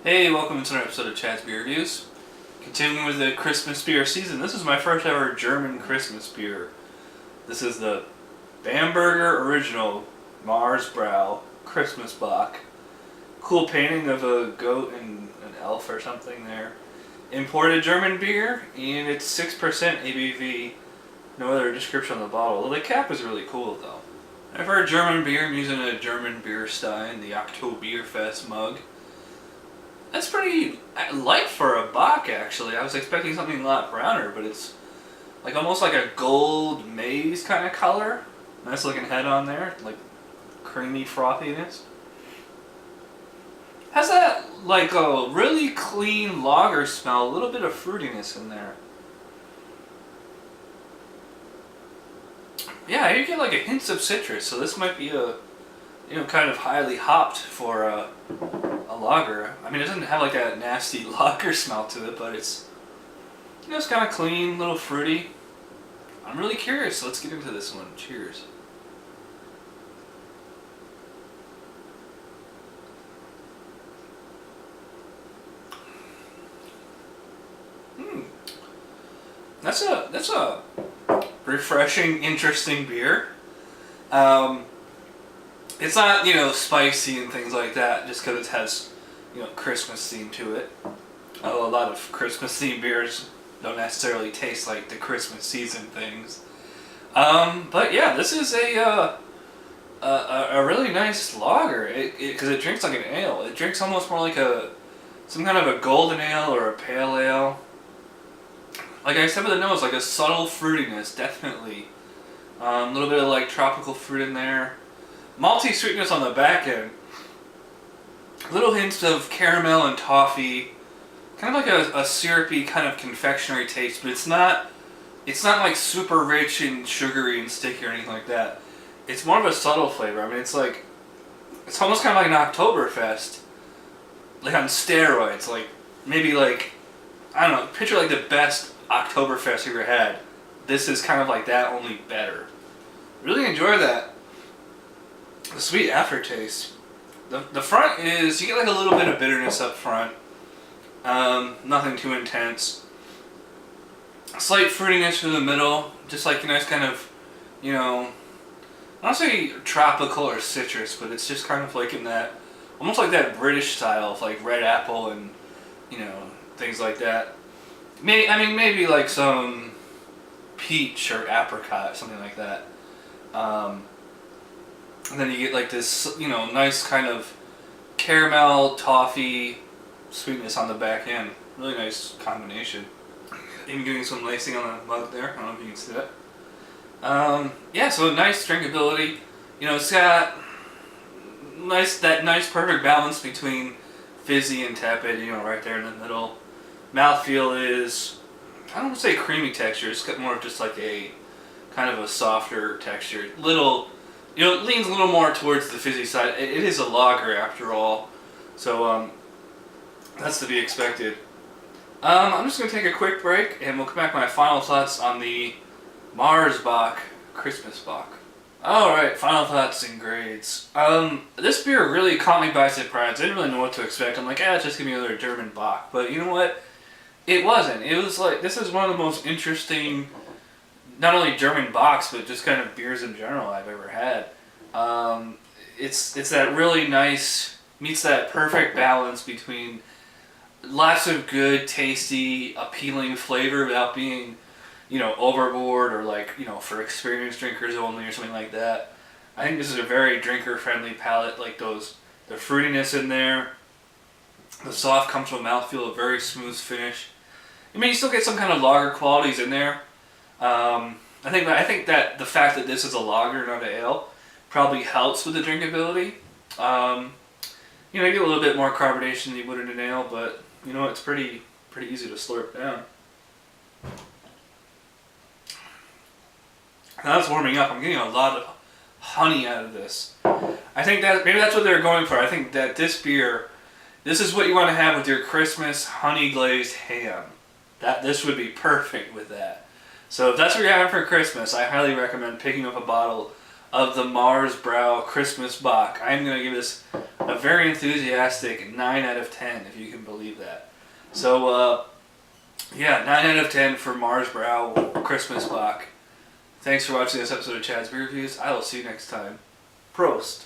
Hey, welcome to another episode of Chad's Beer Reviews. Continuing with the Christmas beer season, this is my first ever German Christmas beer. This is the Bamberger Original Mahrs Bräu Christmas Bock. Cool painting of a goat and an elf or something there. Imported German beer, and it's 6% ABV. No other description on the bottle. Well, the cap is really cool though. I've heard German beer, I'm using a German beer stein, the Oktoberfest mug. That's pretty light for a Bock, actually. I was expecting something a lot browner, but it's like almost like a gold maize kind of color. Nice looking head on there, like creamy frothiness. Has that like a really clean lager smell, a little bit of fruitiness in there. Yeah, you get like a hint of citrus, so this might be a, kind of highly hopped for a lager. I mean, it doesn't have like that nasty lager smell to it, but it's, it's kind of clean, a little fruity. I'm really curious, so let's get into this one. Cheers. That's a refreshing, interesting beer. It's not, spicy and things like that just because it has, Christmas theme to it. Although a lot of Christmas themed beers don't necessarily taste like the Christmas season things. But yeah, this is a really nice lager because it drinks like an ale. It drinks almost more like some kind of a golden ale or a pale ale. Like I said with the nose, like a subtle fruitiness, definitely. A little bit of like tropical fruit in there. Malty sweetness on the back end. Little hints of caramel and toffee. Kind of like a syrupy kind of confectionery taste, but it's not like super rich and sugary and sticky or anything like that. It's more of a subtle flavor. I mean, it's almost kind of like an Oktoberfest, like on steroids. Like maybe like, I don't know, picture like the best Oktoberfest you ever had. This is kind of like that, only better. Really enjoy that. The sweet aftertaste. The front is, you get like a little bit of bitterness up front. Nothing too intense. Slight fruitiness through the middle. Just like a nice kind of, I don't say tropical or citrus, but it's just kind of like in that, almost like that British style of like red apple and, things like that. Maybe like some peach or apricot, something like that. And then you get like this, nice kind of caramel, toffee sweetness on the back end. Really nice combination. Even getting some lacing on the mug there. I don't know if you can see that. Yeah, so nice drinkability. It's got that nice perfect balance between fizzy and tepid, right there in the middle. Mouthfeel is, I don't want to say creamy texture, it's got more of just like a kind of a softer texture. It leans a little more towards the fizzy side. It is a lager after all, so that's to be expected. I'm just going to take a quick break and we'll come back with my final thoughts on the Mahrs Bock Christmas Bock. Alright, final thoughts and grades. This beer really caught me by surprise. I didn't really know what to expect. I'm like, just give me another German Bock. But you know what? It wasn't. It was like, this is one of the most interesting, not only German Bocks, but just kind of beers in general I've ever had. It's that really nice, meets that perfect balance between lots of good, tasty, appealing flavor without being, overboard or like, for experienced drinkers only or something like that. I think this is a very drinker-friendly palate, like the fruitiness in there. The soft comes from mouthfeel, a very smooth finish. You still get some kind of lager qualities in there. I think that the fact that this is a lager, not an ale, probably helps with the drinkability. You get a little bit more carbonation than you would in an ale, but it's pretty easy to slurp down. Now it's warming up. I'm getting a lot of honey out of this. I think that maybe that's what they're going for. I think that this beer, this is what you want to have with your Christmas honey glazed ham. This would be perfect with that. So if that's what you're having for Christmas, I highly recommend picking up a bottle of the Mahrs Bräu Christmas Bock. I'm going to give this a a very enthusiastic 9 out of 10, if you can believe that. So, 9 out of 10 for Mahrs Bräu Christmas Bock. Thanks for watching this episode of Chad's Beer Reviews. I will see you next time. Prost.